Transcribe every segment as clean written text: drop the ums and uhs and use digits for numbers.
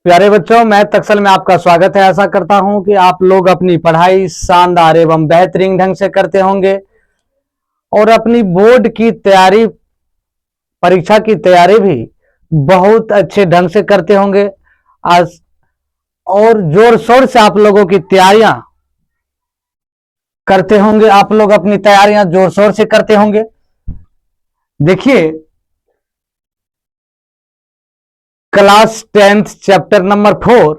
प्यारे बच्चों, मैं तक्षल में आपका स्वागत है। आशा करता हूं कि आप लोग अपनी पढ़ाई शानदार एवं बेहतरीन ढंग से करते होंगे और अपनी बोर्ड की तैयारी, परीक्षा की तैयारी भी बहुत अच्छे ढंग से करते होंगे। आज और जोर शोर से आप लोगों की तैयारियां करते होंगे। आप लोग अपनी तैयारियां जोर शोर से करते होंगे। देखिए, class 10th chapter number 4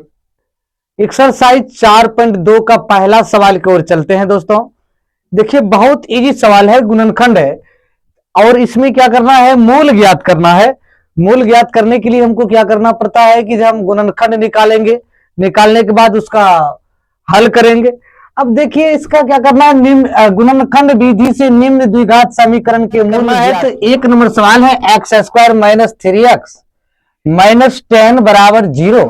exercise 4.2 का पहला सवाल की ओर चलते हैं दोस्तों। देखिए, बहुत इजी सवाल है, गुणनखंड है और इसमें क्या करना है, मूल ज्ञात करना है। मूल ज्ञात करने के लिए हमको क्या करना पड़ता है कि जब हम गुणनखंड निकालेंगे, निकालने के बाद उसका हल करेंगे। अब देखिए, इसका क्या करना है, निम्न गुणनखंड विधि से निम्न द्विघात समीकरण के मूल है। तो एक नंबर सवाल है x square minus 3x minus 10 बराबर 0।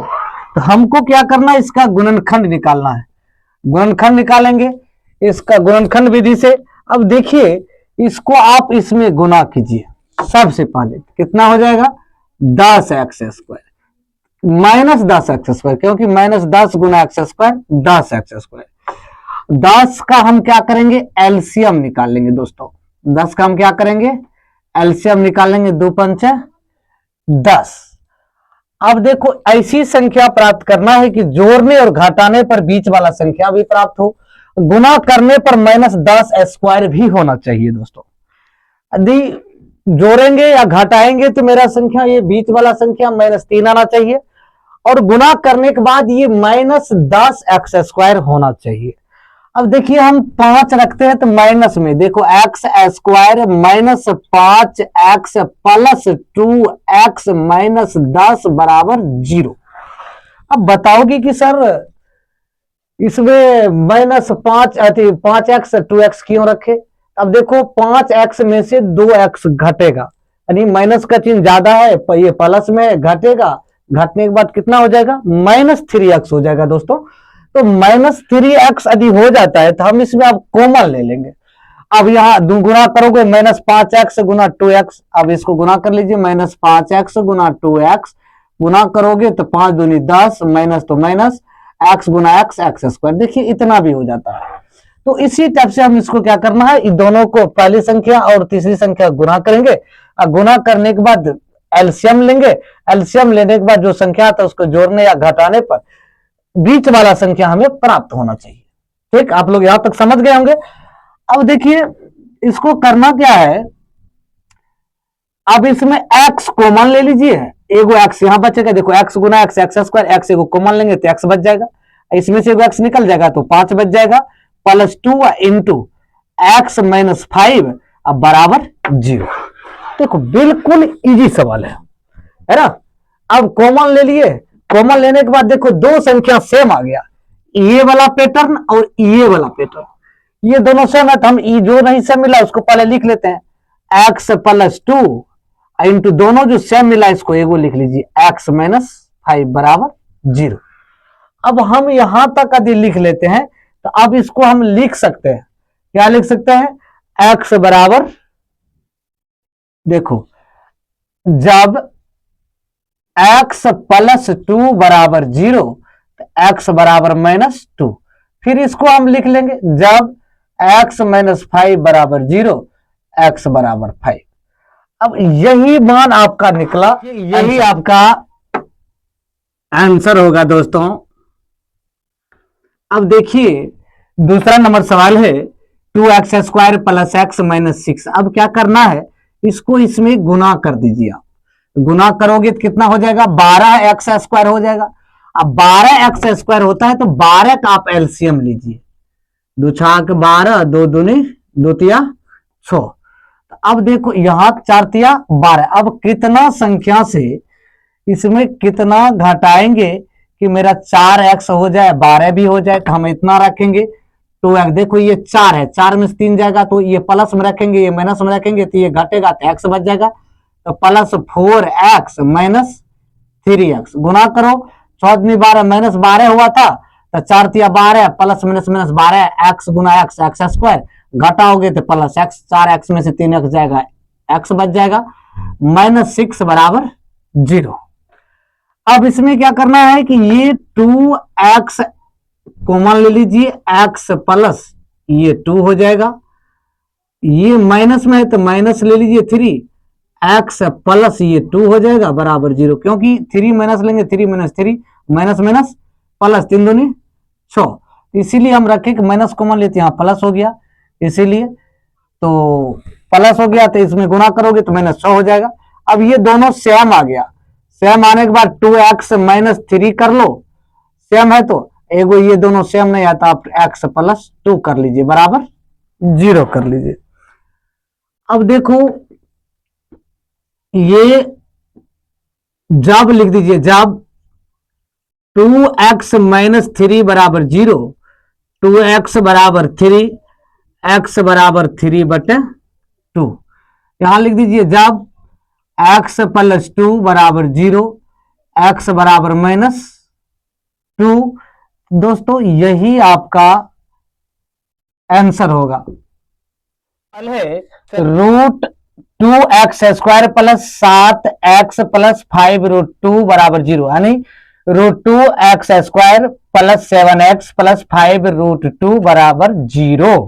तो हमको क्या करना है, इसका गुणनखंड निकालना है। गुणनखंड निकालेंगे इसका गुणनखंड विधि से। अब देखिए, इसको आप इसमें गुना कीजिए। सबसे पहले कितना हो जाएगा, 10x² माइनस 10x², क्योंकि माइनस 10 गुना x स्क्वायर 10x²। 10 का हम क्या करेंगे, एलसीएम निकाल लेंगे दोस्तों। 10 का हम क्या करेंगे, एलसीएम निकालेंगे। 2 पंच 10। अब देखो, ऐसी संख्या प्राप्त करना है कि जोड़ने और घटाने पर बीच वाला संख्या भी प्राप्त हो, गुना करने पर माइनस 10² भी होना चाहिए दोस्तों। यदि जोड़ेंगे या घटाएंगे तो मेरा संख्या, ये बीच वाला संख्या -3 आना चाहिए और गुना करने के बाद ये -10x² होना चाहिए। अब देखिए, हम 5 रखते हैं तो माइनस में देखो, x² minus 5x plus 2x minus 10 बराबर 0। अब बताओगे कि सर इसमें -5x 2x क्यों रखे। अब देखो, 5x में से 2x घटेगा, यानी माइनस का चिन्ह ज्यादा है, ये प्लस में घटेगा। घटने के बाद कितना हो जाएगा, -3x हो जाएगा दोस्तों। तो -3x यदि हो जाता है तो हम इसमें अब कॉमन ले लेंगे। अब यहां गुना करोगे -5x गुना 2x। अब इसको गुना कर लीजिए, -5x गुना 2x गुना करोगे तो 5 दूनी 10, माइनस तो माइनस, x गुना x² देखिए इतना भी हो जाता है। तो इसी टाइप से हम इसको क्या करना है, इन दोनों को पहली संख्या और तीसरी संख्या गुना करेंगे। गुना करने के बाद एलसीएम लेंगे। एलसीएम लेने के बाद जो संख्या आता है उसको जोड़ने या घटाने पर बीच वाला संख्या हमें प्राप्त होना चाहिए। ठीक, आप लोग यहां तक समझ गए होंगे। अब देखिए, इसको करना क्या है, अब इसमें x कॉमन ले लीजिए। एगो x यहां बचेगा, देखो x गुना x² x एगो कॉमन लेंगे तो x बच जाएगा। इसमें से एगो x निकल जाएगा तो 5 बच जाएगा, प्लस 2 इंटू x माइनस 5 अब बराबर 0। देखो, बिल्कुल इजी सवाल है ना। अब कॉमन ले लिए, कॉमन लेने के बाद देखो दो संख्या सेम आ गया, ये वाला पैटर्न और ये वाला पैटर्न, ये दोनों सेम है। तो हम जो नहीं सेम मिला उसको पहले लिख लेते हैं, x प्लस 2 इंटू दोनों जो सेम मिला इसको एगो लिख लीजिए, x माइनस 5 बराबर 0। अब हम यहां तक यदि लिख लेते हैं तो अब इसको हम लिख सकते हैं, क्या लिख सकते हैं, x बराबर, देखो जब x प्लस 2 बराबर 0 तो x बराबर -2। फिर इसको हम लिख लेंगे, जब x माइनस 5 बराबर 0 x बराबर 5। अब यही मान आपका निकला, यही आपका आंसर होगा दोस्तों। अब देखिए, दूसरा नंबर सवाल है 2x² प्लस x माइनस 6। अब क्या करना है, इसको इसमें गुना कर दीजिए। आप गुना करोगे तो कितना हो जाएगा, 12x² हो जाएगा। अब 12x² होता है तो 12 का आप एलसीएम लीजिए। 2 छाक 12, 2 दूनी 2 तिया 6। अब देखो, यहां 4 तिया 12। अब कितना संख्या से इसमें कितना घटाएंगे कि मेरा 4x हो जाए, 12 भी हो जाए, तो हम इतना रखेंगे 2x। देखो, ये 4 है, 4 में से 3 जाएगा तो ये प्लस में रखेंगे, ये माइनस में रखेंगे तो ये घटेगा तो x बच जाएगा। तो प्लस 4x माइनस 3x गुना करो, 6 दूनी 12 माइनस 12 हुआ था तो 4 तिया 12 प्लस माइनस माइनस 12 x गुना x² घटाओगे तो प्लस x, 4x में से 3x जाएगा, x बच जाएगा, -6 बराबर 0। अब इसमें क्या करना है कि ये 2x कॉमन ले लीजिए, x प्लस ये 2 हो जाएगा, ये माइनस में है तो माइनस ले लीजिए 3x प्लस ये 2 हो जाएगा बराबर 0, क्योंकि 3 माइनस लेंगे 3 माइनस 3 माइनस माइनस प्लस 3 दूनी 6, इसीलिए हम रखें कि माइनस कॉमन लेते हैं, यहाँ प्लस हो गया, इसीलिए तो प्लस हो गया तो इसमें गुना करोगे तो माइनस 6 हो जाएगा। अब ये दोनों सेम आ गया, सेम आने के बाद 2x माइनस 3 कर लो, सेम है तो एगो ये दोनों सेम नहीं आता, आप x प्लस 2 कर लीजिए बराबर 0 कर लीजिए। अब देखो ये जब लिख दीजिए, जब 2x माइनस 3 बराबर 0, 2x बराबर 3, x बराबर 3 बटे 2, यहां लिख दीजिए जब x प्लस 2 बराबर 0, x बराबर माइनस 2। दोस्तों यही आपका आंसर होगा। Root 2x square plus 7x plus 5 root 2 बराबर 0, यानी root 2x square plus 7x plus 5 root 2 बराबर 0।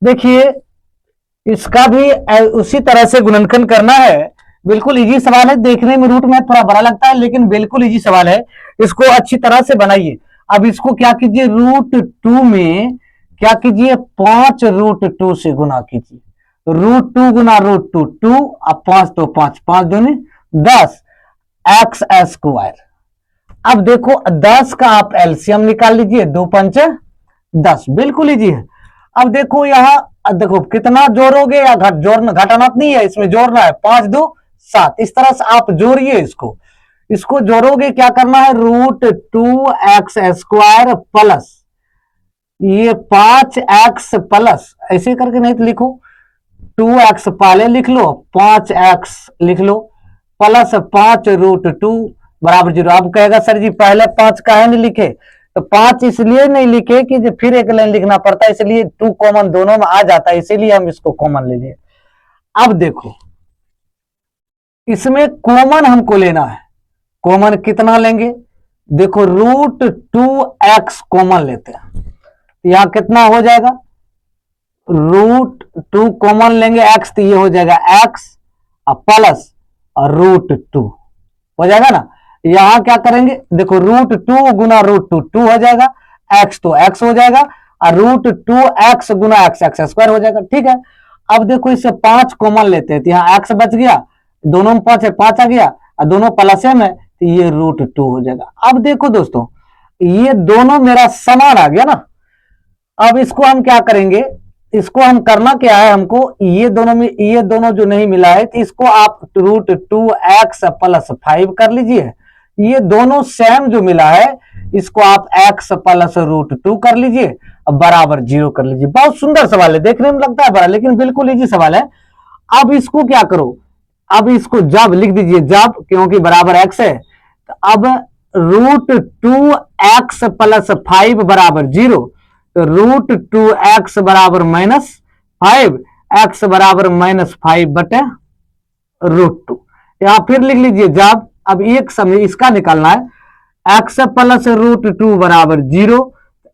देखिए इसका भी उसी तरह से गुणनखंड करना है, बिल्कुल इजी सवाल है, देखने में रूट में थोड़ा बड़ा लगता है लेकिन बिल्कुल इजी सवाल है, इसको अच्छी तरह से बनाइए। अब इसको क्या कीजिए, रूट 2 में क्या कीजिए 5 रूट 2 से गुना कीजिए, रूट 2 गुना रूट 2 2, अब 5 तो 5 5 दूनी 10 एक्स स्क्वायर। अब देखो 10 का आप एलसीएम निकाल लीजिए, 2 पंचे 10, बिल्कुल इजी है। अब देखो यहां देखो कितना जोड़ोगे या घटाना नहीं है, इसमें जोड़ना है, 5 2 7, इस तरह से आप जोड़िए, इसको जोड़ोगे क्या करना है, रूट 2x स्क्वायर प्लस ये 5x प्लस, ऐसे करके नहीं तो लिखो 2x पहले लिख लो, 5x लिख लो प्लस 5 रूट 2 बराबर 0। अब कहेगा सर जी पहले 5 काहे नहीं लिखे, तो 5 इसलिए नहीं लिखे कि फिर एक लाइन लिखना पड़ता है, इसलिए 2 कॉमन दोनों में आ जाता है, इसीलिए हम इसको कॉमन ले लिए। अब देखो इसमें कॉमन हमको लेना है, कॉमन कितना लेंगे, देखो रूट 2x कॉमन लेते हैं, यहां कितना हो जाएगा, रूट 2 कॉमन लेंगे x तो ये हो जाएगा x प्लस रूट 2 हो जाएगा ना। यहां क्या करेंगे, देखो रूट 2 गुना रूट 2 2 हो जाएगा, x तो x हो जाएगा, और रूट 2x गुना x x स्क्वायर हो जाएगा, ठीक है। अब देखो इससे 5 कॉमन लेते हैं तो यहाँ x बच गया, दोनों में 5 है 5 आ गया, और दोनों प्लस में तो ये रूट 2 हो जाएगा। अब देखो दोस्तों ये दोनों मेरा समान आ गया ना। अब इसको हम क्या करेंगे, इसको हम करना क्या है, हमको ये दोनों में ये दोनों जो नहीं मिला है तो इसको आप रूट 2x प्लस 5 कर लीजिए, ये दोनों सेम जो मिला है इसको आप x प्लस रूट 2 कर लीजिए और बराबर 0 कर लीजिए। बहुत सुंदर सवाल है, देखने में लगता है बड़ा लेकिन बिल्कुल इजी सवाल है। अब इसको क्या करो, अब इसको जब लिख दीजिए, जब क्योंकि बराबर x है, तो अब रूट 2x प्लस 5 बराबर 0, तो रूट 2x बराबर माइनस 5, x बराबर माइनस 5 बटे रूट 2। यहां फिर लिख लीजिए जब, अब एक समय इसका निकालना है, x प्लस रूट 2 बराबर 0,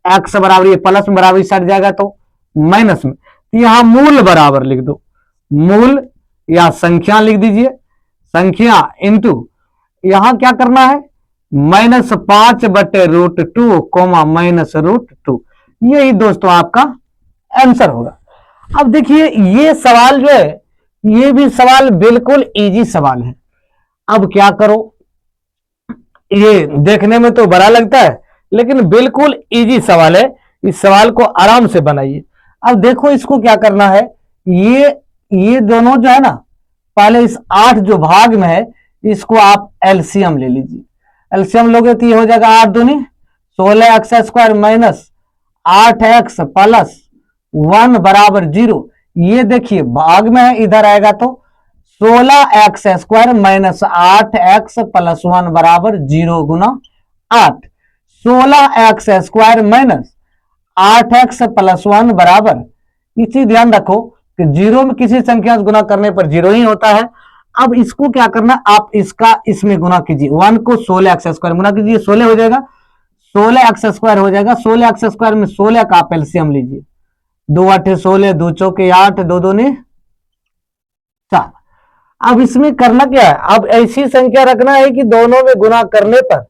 x बराबर ये प्लस में बराबर सट जाएगा तो माइनस में, तो यहां मूल बराबर लिख दो, मूल या संख्या लिख दीजिए, संख्या इंटू यहां क्या करना है माइनस 5 बटे रूट 2 कोमा माइनस रूट 2, यही दोस्तों आपका आंसर होगा। अब देखिए ये सवाल जो है ये भी सवाल बिल्कुल इजी सवाल है। अब क्या करो, ये देखने में तो बड़ा लगता है लेकिन बिल्कुल इजी सवाल है, इस सवाल को आराम से बनाइए। अब देखो इसको क्या करना है, ये दोनों जो है ना, पहले इस 8 जो भाग में है इसको आप एलसीएम ले लीजिए, एलसीएम लोगे तो ये हो जाएगा 8 दूनी 16x square minus 8x plus 1 बराबर 0। ये देखिए भाग में है, इधर आएगा तो 16x square minus 8x plus 1 बराबर 0 गुना 8, 16x square minus 8x plus 1 बराबर, इसी ध्यान रखो कि 0 में किसी संख्या से गुना करने पर 0 ही होता है। अब इसको क्या करना, आप इसका इसमें गुना कीजिए, 1 को 16x² गुना कीजिए, 16 हो जाएगा, 16x² हो जाएगा। 16x² में 16 का आप एलसीएम लीजिए, 2 8 16, 2 चौके 8, 2 दूनी 4। अब इसमें करना क्या है, अब ऐसी संख्या रखना है कि दोनों में गुना करने पर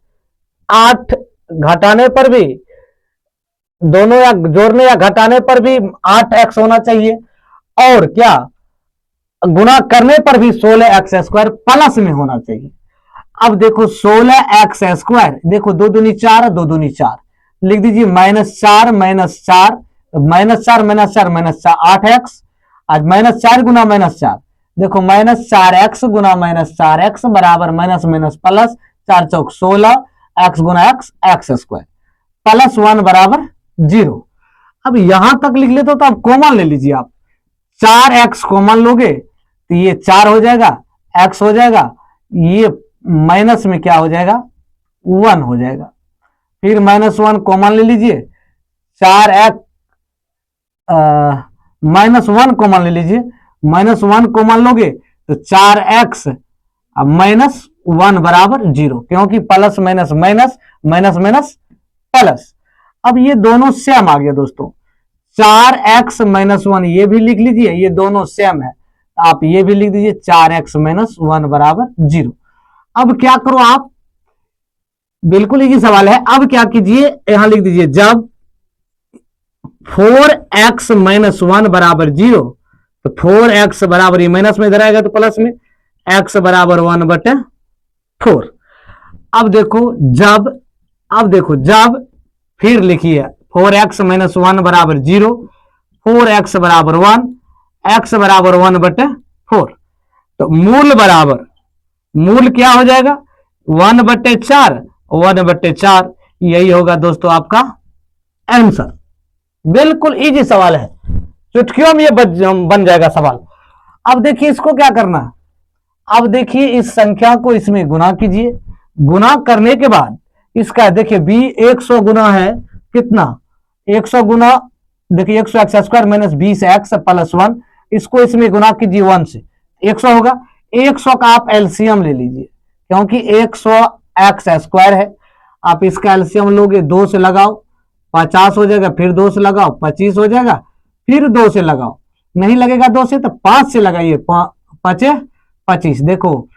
8, घटाने पर भी, दोनों या जोड़ने या घटाने पर भी 8x होना चाहिए, और क्या गुना करने पर भी 16x² प्लस में होना चाहिए। अब देखो 16x², देखो 2 दूनी 4, 2 दूनी 4, लिख दीजिए -4 -4, -4 -4 -4 8x, आज -4 गुना -4, देखो -4x गुना -4x बराबर माइनस माइनस प्लस, 4 चौक 16, x गुना x² प्लस 1 बराबर 0। अब यहां तक लिख लेते हो तो आप कॉमन ले लीजिए, आप 4x कॉमन लोगे तो ये 4 हो जाएगा, x हो जाएगा, ये माइनस में क्या हो जाएगा 1 हो जाएगा, फिर -1 कॉमन ले लीजिए, 4x -1 कॉमन ले लीजिए, -1 कॉमन लोगे तो 4x -1 बराबर 0, क्योंकि plus minus minus minus minus plus. अब ये दोनों सेम आ गया दोस्तों, 4x -1 ये भी लिख लीजिए, ये दोनों सेम है, आप ये भी लिख दीजिए 4x -1 बराबर 0। अब क्या करो आप, बिल्कुल इजी सवाल है। अब क्या कीजिए, यहां लिख दीजिए जब 4x -1 बराबर 0, तो 4x बराबर, ये माइनस में इधर आएगा तो प्लस में, x बराबर 1/4। अब देखो जब फिर लिखिए 4x -1 बराबर 0, 4x बराबर 1, x बराबर 1/4, तो मूल क्या हो जाएगा 1/4, 1/4, यही होगा दोस्तों आपका आंसर। बिल्कुल इजी सवाल है, चुटकियों में ये बन जाएगा सवाल। अब देखिए इसको क्या करना, अब देखिए इस संख्या को इसमें गुना कीजिए, गुना करने के बाद इसका देखिए b 100 गुना है कितना, 100 गुना, देखिए 100x² माइनस 20x प्लस 1, इसको इसमें गुना कीजिए 1 से, 100 होगा। 100 का आप एलसीएम ले लीजिए, क्योंकि 100x² है, आप इसका एलसीएम लोगे, 2 से लगाओ 50 हो जाएगा, फिर 2 से लगाओ 25 हो जाएगा, फिर 2 से लगाओ, नहीं लगेगा 2 से तो 5 से लगाइए, 5 25, देखो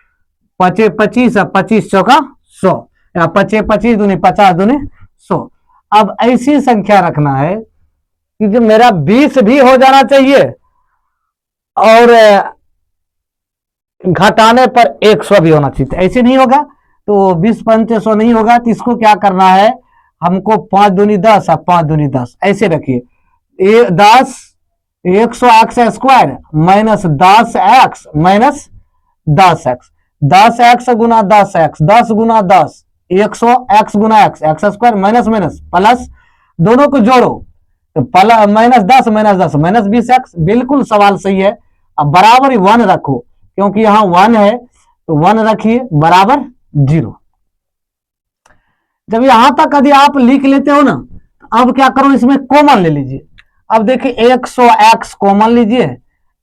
5 25, 25 चौका 100, या 5 25 दूनी 50 दूनी 100। अब ऐसी संख्या रखना है कि जो मेरा 20 भी हो जाना चाहिए और घटाने पर 100 भी होना चाहिए, ऐसे नहीं होगा तो 20 5 100 नहीं होगा। तो इसको क्या करना है हमको, 5 दूनी 10 और 5 दूनी 10 ऐसे रखिए, 10 100x² minus 10x minus 10x, 10x गुना 10x, 10 गुना 10, 100x गुना x² माइनस माइनस प्लस, दोनों को जोड़ो तो -10 -10 माइनस 20x, बिल्कुल सवाल सही है। अब बराबर 1 रखो, क्योंकि यहां 1 है तो 1 रखिए बराबर 0। जब यहां तक यदि आप लिख लेते हो ना, अब क्या करो इसमें कॉमन ले लीजिए। अब देखिए 100x कॉमन लीजिए,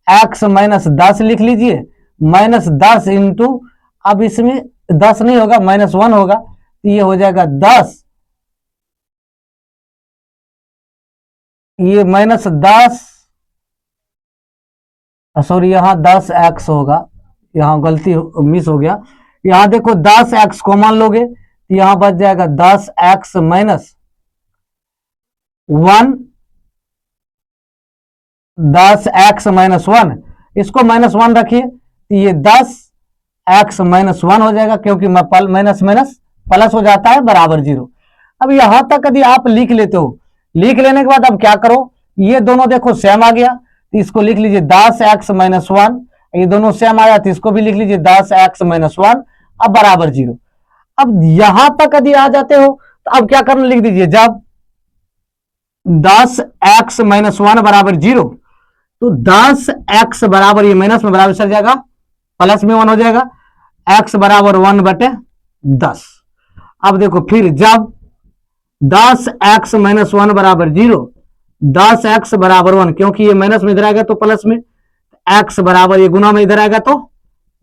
x -10 लिख लीजिए, -10 इंटू, अब इसमें 10 नहीं होगा -1 होगा, तो ये हो जाएगा 10, ये -10, सॉरी यहां 10x होगा, यहां गलती मिस हो गया, यहां देखो 10x कॉमन लोगे तो यहां बच जाएगा 10x -1, 10x -1, इसको -1 रखिए तो ये 10x -1 हो जाएगा, क्योंकि माइनस माइनस प्लस हो जाता है बराबर 0। अब यहां तक यदि आप लिख लेते हो, लिख लेने के बाद अब क्या करो, ये दोनों देखो सेम आ गया तो इसको लिख लीजिए 10x -1, ये दोनों सेम आया तो इसको भी लिख लीजिए 10x -1, अब बराबर 0। अब यहां तक यदि आ जाते हो तो अब क्या करना, लिख दीजिए जब 10x -1 बराबर 0, तो 10x बराबर, ये माइनस में बराबर चल जाएगा, प्लस में 1 हो जाएगा, x बराबर 1/10। अब देखो फिर जब 10x -1 बराबर 0, 10x बराबर 1, क्योंकि ये माइनस में इधर आएगा तो प्लस में, x बराबर, ये गुना में इधर आएगा तो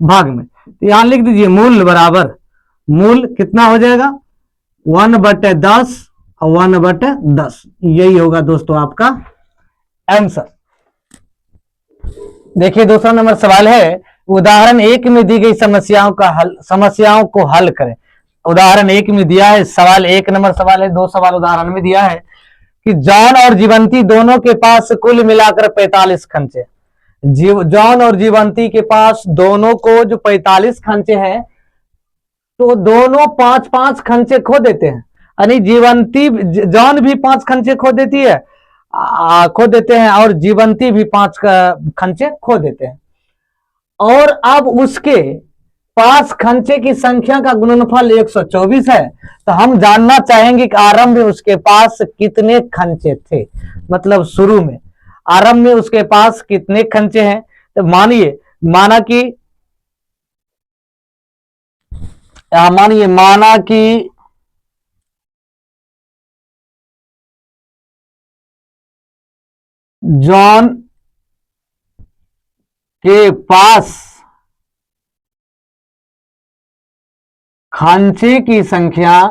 भाग में। तो यहां लिख दीजिए मूल बराबर, मूल कितना हो जाएगा 1/10 और 1/10, यही होगा दोस्तों आपका आंसर। देखिए दूसरा नंबर सवाल है, उदाहरण 1 में दी गई समस्याओं को हल करें। उदाहरण 1 में दिया है, सवाल 1 नंबर सवाल है, 2 सवाल उदाहरण में दिया है कि जॉन और जीवंती दोनों के पास कुल मिलाकर 45 खंचे। जॉन और जीवंती के पास दोनों को जो 45 खंचे हैं, तो दोनों 5-5 खंचे खो देते हैं, यानी जॉन भी 5 खंचे खो देती है, खो देते हैं, और जीवंती भी 5 खंचे खो देते हैं। और अब उसके पास खंचे की संख्या का गुणनफल 124 है। तो हम जानना चाहेंगे कि आरंभ में उसके पास कितने खंचे थे, मतलब शुरू में आरंभ में उसके पास कितने खंचे हैं। तो माना कि जॉन के पास खंचे की संख्या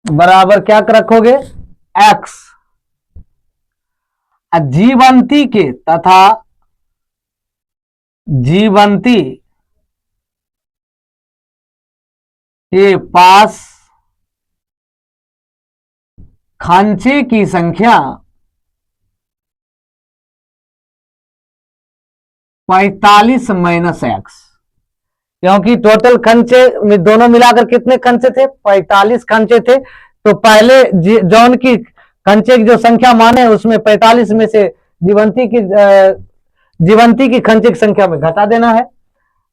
बराबर क्या रखोगे x, जीवंती के पास खंचे की संख्या 45 - x, क्योंकि टोटल खंचे में दोनों मिलाकर कितने खंचे थे 45 खंचे थे। तो पहले जॉन की खंचे की जो संख्या माने उसमें 45 में से जीवंती की खंचे की संख्या में घटा देना है।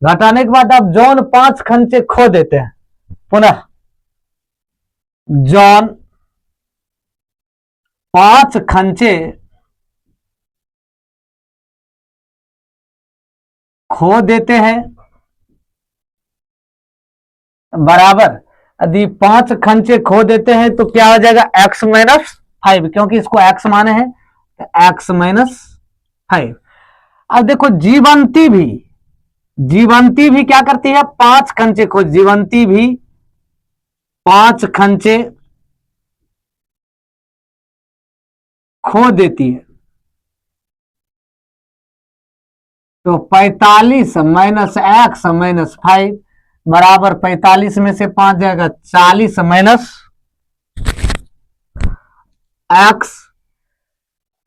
घटाने के बाद अब जॉन 5 खंचे खो देते हैं, पुनः जॉन 5 खंचे खो देते हैं, बराबर यदि 5 खंचे खो देते हैं तो क्या हो जाएगा x - 5, क्योंकि इसको x माने हैं तो x - 5। अब देखो जीवंती भी क्या करती है 5 खंचे जीवंती भी 5 खंचे खो देती है। तो 45 - x - 5 बराबर 45 में से 5 जाएगा 40 - x।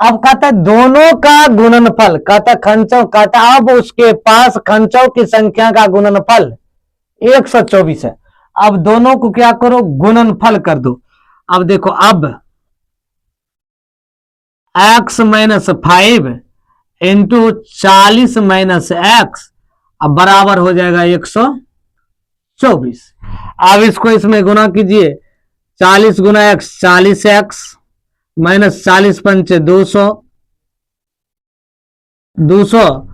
अब कहता है दोनों का गुणनफल, अब उसके पास खंचों की संख्या का गुणनफल 124 है। अब दोनों को क्या करो गुणनफल कर दो। अब देखो अब x - 5 इंटू 40 - x अब बराबर हो जाएगा 124। अब इसको इसमें गुना कीजिए, 40 गुना x 40x माइनस 40 पंचे 200, 200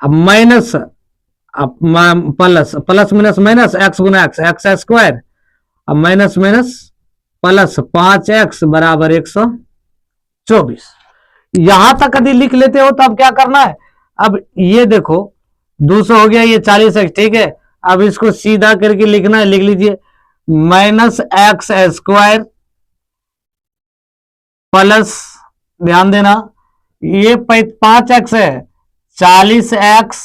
अब minus plus minus minus x गुना x स्क्वायर, अब माइनस माइनस प्लस 5x बराबर 124। यहां तक यदि लिख लेते हो तो अब क्या करना है, अब ये देखो 200 हो गया, ये 40x, ठीक है। अब इसको सीधा करके लिखना है, लिख लीजिए माइनस एक्स स्क्वायर प्लस, ध्यान देना ये 5x है, 40x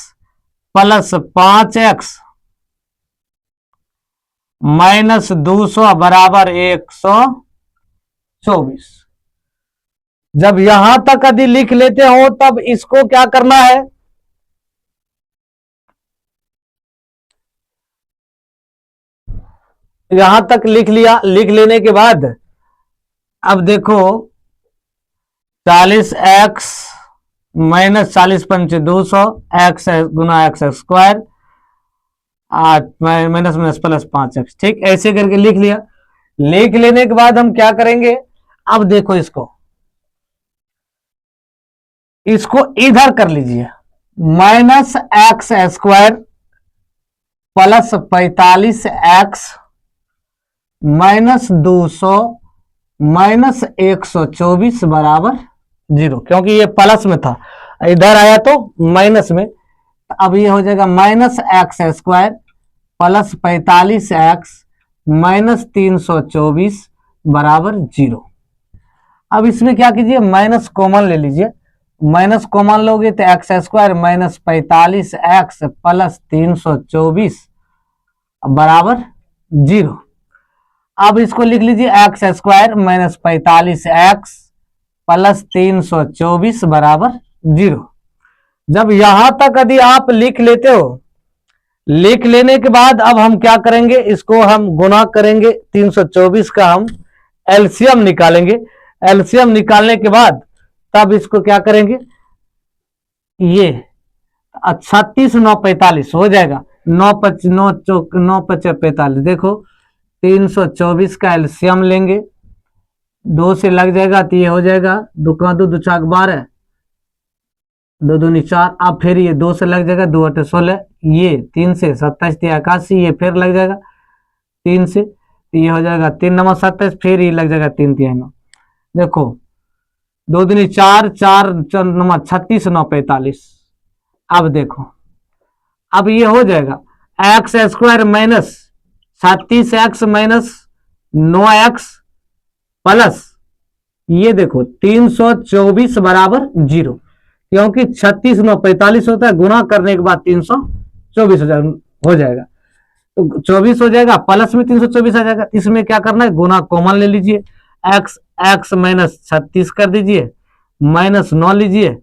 प्लस 5x माइनस 200 बराबर 124। जब यहां तक यदि लिख लेते हो तब इसको क्या करना है, यहां तक लिख लिया। लिख लेने के बाद अब देखो 40x माइनस 40 पंचे 200 x गुना x square minus minus plus 5x, ठीक ऐसे करके लिख लिया। लिख लेने के बाद हम क्या करेंगे, अब देखो इसको इधर कर लीजिए, minus x square plus 45x minus 200 minus 124 बराबर 0, क्योंकि ये प्लस में था। इधर आया तो माइनस में, अब ये हो जाएगा minus x square plus 45x minus 324 बराबर 0। अब इसमें क्या कीजिए, माइनस कॉमन ले लीजिए, माइनस कॉमन लोगे तो x square minus 45x plus 324 बराबर 0। अब इसको लिख लीजिए x square minus 45x plus 324 बराबर 0। जब यहां तक यदि आप लिख लेते हो, लिख लेने के बाद अब हम क्या करेंगे, इसको हम गुना करेंगे, 324 का हम एलसीएम निकालेंगे। एलसीएम निकालने के बाद तब इसको क्या करेंगे, ये 36 9 45 हो जाएगा, 9 5 9 चौक 9 5 45। देखो 324 का एलसीएम लेंगे, 2 से लग जाएगा तो ये हो जाएगा 2 का 2 2 चाक 12, 2 दूनी 4। अब फिर ये 2 से लग जाएगा, 2 8 16, ये 3 से 27 81, ये फिर लग जाएगा 3 से, ये हो जाएगा 3 नंबर 27, फिर ये लग जाएगा 3 3 9। देखो 2 दूनी 4 4 नंबर 36 9 45। अब देखो, अब ये हो जाएगा x square minus 37x minus 9x plus ये देखो 324 बराबर 0, क्योंकि 36 9 45 होता है, गुना करने के बाद 324 हो जाएगा, तो 24 हो जाएगा, प्लस में 324 आ जाएगा। इसमें क्या करना है, गुना कॉमन ले लीजिए, एक्स एक्स माइनस 36 कर दीजिए, माइनस 9 लीजिए।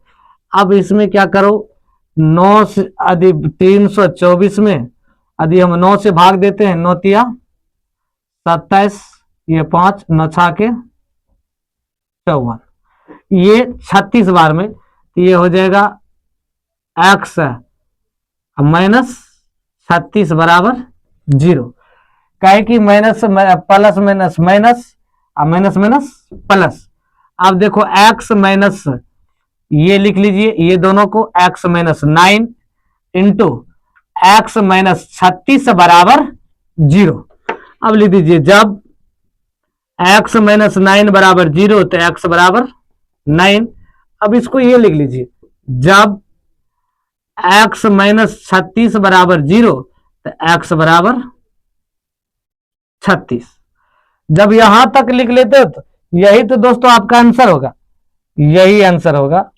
अब इसमें क्या करो, 9 से यदि 324 में यदि हम 9 से भाग देते हैं, 9 तिया 27, ये 5 9 छा के 54, ये 36 बार में, ये हो जाएगा एक्स माइनस 36 बराबर 0। कहे कि minus plus minus minus minus minus plus. अब देखो एक्स माइनस, ये लिख लीजिए ये दोनों को, x minus 9 into x minus 36 बराबर 0। अब लिख दीजिए जब एक्स माइनस 9 बराबर 0 तो एक्स बराबर 9। अब इसको ये लिख लीजिए, जब एक्स माइनस 36 बराबर 0 तो एक्स बराबर 36। जब यहां तक लिख लेते हो तो यही तो दोस्तों आपका आंसर होगा, यही आंसर होगा।